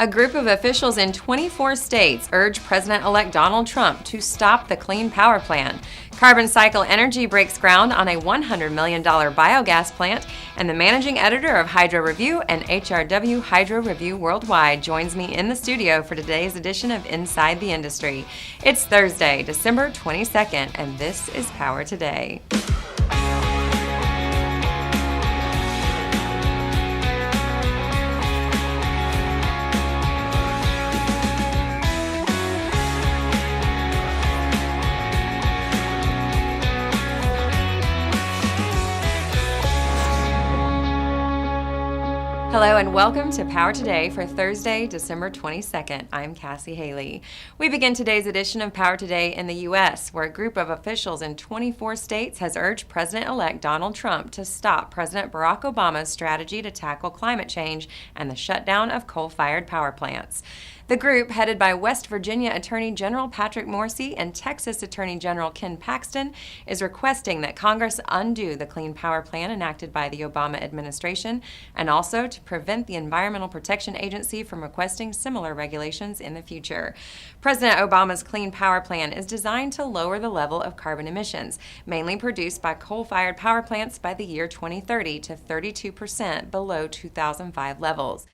A group of officials in 24 states urge President-elect Donald Trump to stop the Clean Power Plan. Carbon Cycle Energy breaks ground on a $100 million biogas plant, and the managing editor of Hydro Review and HRW Hydro Review Worldwide joins me in the studio for today's edition of Inside the Industry. It's Thursday, December 22nd, and this is Power Today. Hello and welcome to Power Today for Thursday, December 22nd. I'm Cassie Haley. We begin today's edition of Power Today in the U.S., where a group of officials in 24 states has urged President-elect Donald Trump to stop President Barack Obama's strategy to tackle climate change and the shutdown of coal-fired power plants. The group, headed by West Virginia Attorney General Patrick Morrisey and Texas Attorney General Ken Paxton, is requesting that Congress undo the Clean Power Plan enacted by the Obama administration and also to prevent the Environmental Protection Agency from requesting similar regulations in the future. President Obama's Clean Power Plan is designed to lower the level of carbon emissions, mainly produced by coal-fired power plants, by the year 2030 to 32% below 2005 levels.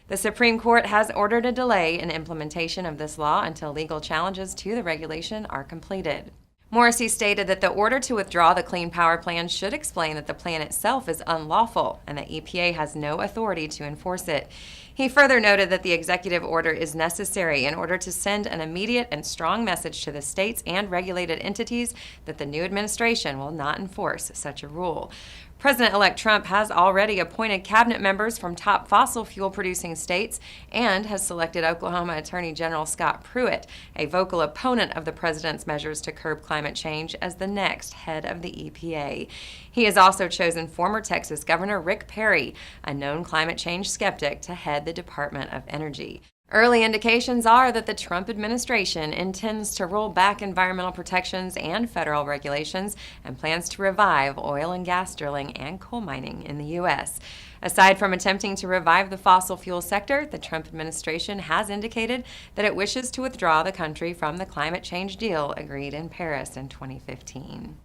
The Supreme Court has ordered a delay in implementation of this law until legal challenges to the regulation are completed. Morrisey stated that the order to withdraw the Clean Power Plan should explain that the plan itself is unlawful and that EPA has no authority to enforce it. He further noted that the executive order is necessary in order to send an immediate and strong message to the states and regulated entities that the new administration will not enforce such a rule. President-elect Trump has already appointed cabinet members from top fossil fuel-producing states and has selected Oklahoma Attorney General Scott Pruitt, a vocal opponent of the president's measures to curb climate change, as the next head of the EPA. He has also chosen former Texas Governor Rick Perry, a known climate change skeptic, to head the Department of Energy. Early indications are that the Trump administration intends to roll back environmental protections and federal regulations and plans to revive oil and gas drilling and coal mining in the U.S. Aside from attempting to revive the fossil fuel sector, the Trump administration has indicated that it wishes to withdraw the country from the climate change deal agreed in Paris in 2015.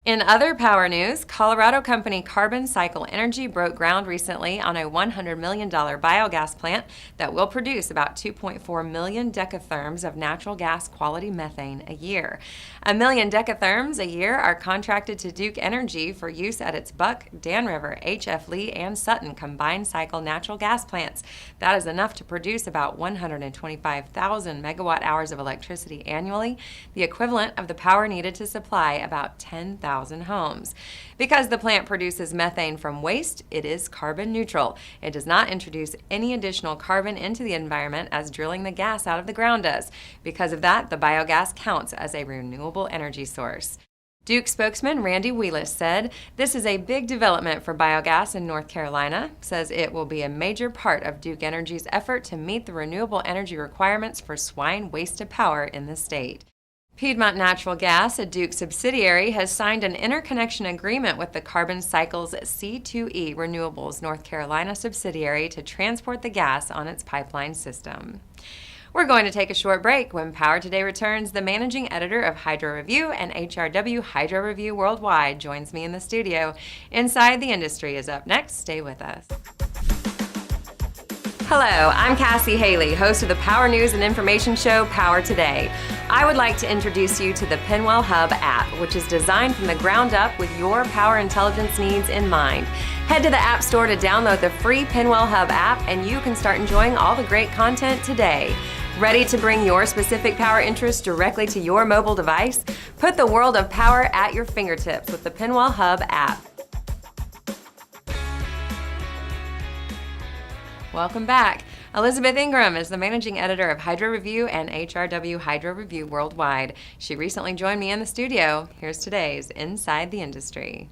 In other power news, Colorado company Carbon Cycle Energy broke ground recently on a $100 million biogas plant that will produce about 2.4 million decatherms of natural gas quality methane a year. 1 million decatherms a year are contracted to Duke Energy for use at its Buck, Dan River, H.F. Lee, and Sutton combined cycle natural gas plants. That is enough to produce about 125,000 megawatt hours of electricity annually, the equivalent of the power needed to supply about 10,000 homes. Because the plant produces methane from waste, it is carbon neutral. It does not introduce any additional carbon into the environment as drilling the gas out of the ground does. Because of that, the biogas counts as a renewable energy source. Duke spokesman Randy Wheelis said, "This is a big development for biogas in North Carolina," says it will be a major part of Duke Energy's effort to meet the renewable energy requirements for swine waste-to-power in the state. Piedmont Natural Gas, a Duke subsidiary, has signed an interconnection agreement with the Carbon Cycle's C2E Renewables North Carolina subsidiary to transport the gas on its pipeline system. We're going to take a short break. When Power Today returns, the managing editor of Hydro Review and HRW Hydro Review Worldwide joins me in the studio. Inside the Industry is up next. Stay with us. Hello, I'm Cassie Haley, host of the Power News and Information show Power Today. I would like to introduce you to the Pinwell Hub app, which is designed from the ground up with your power intelligence needs in mind. Head to the App Store to download the free Pinwell Hub app, and you can start enjoying all the great content today. Ready to bring your specific power interests directly to your mobile device? Put the world of power at your fingertips with the Pinwell Hub app. Welcome back. Elizabeth Ingram is the managing editor of Hydro Review and HRW Hydro Review Worldwide. She recently joined me in the studio. Here's today's Inside the Industry.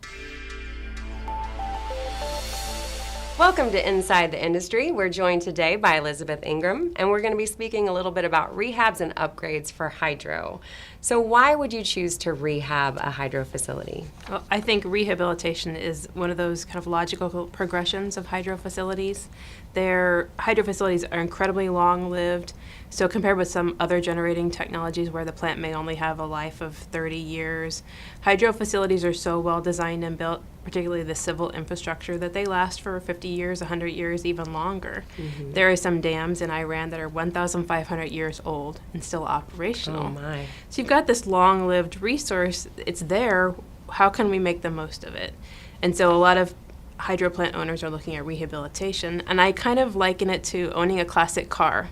Welcome to Inside the Industry. We're joined today by Elizabeth Ingram, and we're going to be speaking a little bit about rehabs and upgrades for hydro. So why would you choose to rehab a hydro facility? Well, I think rehabilitation is one of those kind of logical progressions of hydro facilities. Their hydro facilities are incredibly long-lived. So compared with some other generating technologies where the plant may only have a life of 30 years, hydro facilities are so well designed and built, particularly the civil infrastructure, that they last for 50 years, 100 years, even longer. Mm-hmm. There are some dams in Iran that are 1,500 years old and still operational. Oh my. So you've got this long-lived resource. It's there. How can we make the most of it? And so a lot of hydro plant owners are looking at rehabilitation, and I kind of liken it to owning a classic car.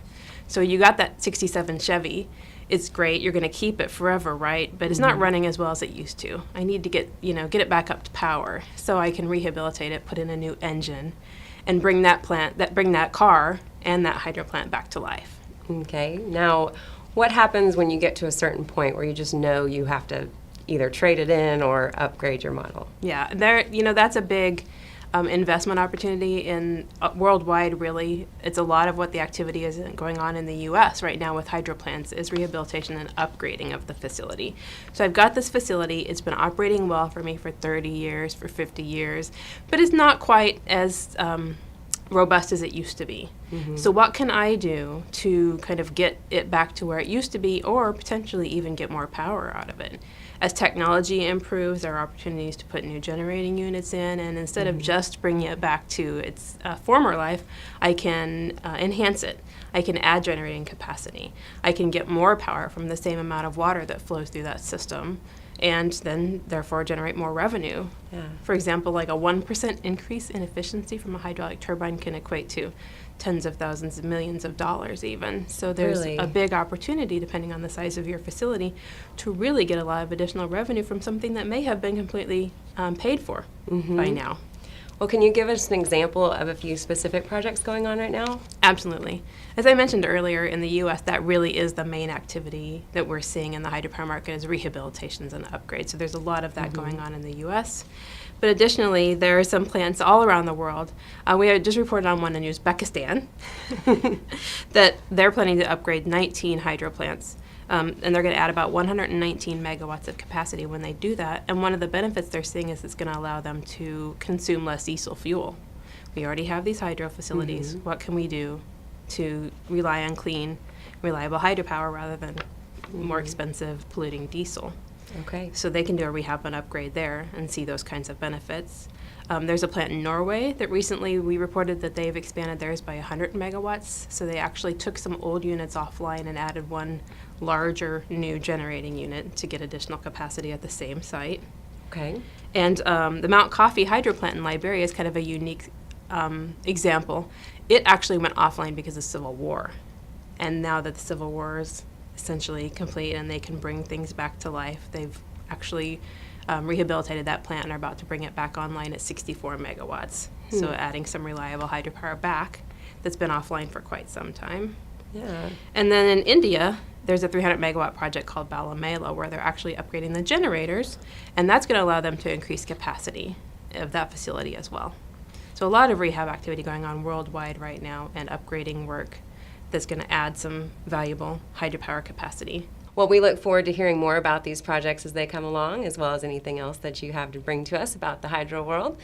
So you got that 67 Chevy. It's great. You're going to keep it forever, right? But it's not running as well as it used to. I need to get it back up to power so I can rehabilitate it, put in a new engine, and bring that car and that hydro plant back to life. Okay. Now, what happens when you get to a certain point where you just know you have to either trade it in or upgrade your model? Yeah, that's a big investment opportunity in worldwide, really. It's a lot of what the activity is going on in the U.S. right now with hydro plants is rehabilitation and upgrading of the facility. So I've got this facility. It's been operating well for me for 30 years, for 50 years, but it's not quite as robust as it used to be. Mm-hmm. So what can I do to kind of get it back to where it used to be, or potentially even get more power out of it? As technology improves, there are opportunities to put new generating units in, and instead of just bringing it back to its former life, I can enhance it. I can add generating capacity. I can get more power from the same amount of water that flows through that system, and then therefore generate more revenue. Yeah. For example, like a 1% increase in efficiency from a hydraulic turbine can equate to tens of thousands of millions of dollars even. So there's a big opportunity, depending on the size of your facility, to really get a lot of additional revenue from something that may have been completely paid for by now. Well, can you give us an example of a few specific projects going on right now? Absolutely. As I mentioned earlier, in the U.S., that really is the main activity that we're seeing in the hydropower market is rehabilitations and upgrades. So there's a lot of that going on in the U.S. But additionally, there are some plants all around the world. We had just reported on one in Uzbekistan that they're planning to upgrade 19 hydro plants. And they're going to add about 119 megawatts of capacity when they do that. And one of the benefits they're seeing is it's going to allow them to consume less diesel fuel. We already have these hydro facilities. What can we do to rely on clean, reliable hydropower rather than more expensive, polluting diesel? Okay. So they can do a rehab and upgrade there and see those kinds of benefits. There's a plant in Norway that recently we reported that they've expanded theirs by 100 megawatts. So they actually took some old units offline and added one larger new generating unit to get additional capacity at the same site. Okay. And the Mount Coffee hydro plant in Liberia is kind of a unique example. It actually went offline because of civil war. And now that the civil war is essentially complete and they can bring things back to life, they've actually rehabilitated that plant and are about to bring it back online at 64 megawatts. So adding some reliable hydropower back that's been offline for quite some time. Yeah. And then in India, there's a 300 megawatt project called Balamela where they're actually upgrading the generators, and that's going to allow them to increase capacity of that facility as well. So a lot of rehab activity going on worldwide right now and upgrading work that's going to add some valuable hydropower capacity. Well, we look forward to hearing more about these projects as they come along, as well as anything else that you have to bring to us about the hydro world.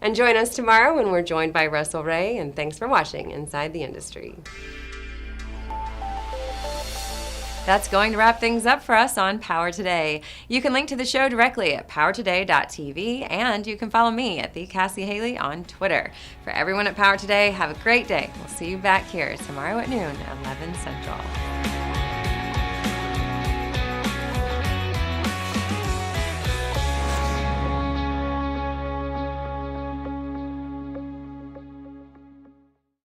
And join us tomorrow when we're joined by Russell Ray, and thanks for watching Inside the Industry. That's going to wrap things up for us on Power Today. You can link to the show directly at powertoday.tv, and you can follow me at the Cassie Haley on Twitter. For everyone at Power Today, have a great day. We'll see you back here tomorrow at noon, 11 Central.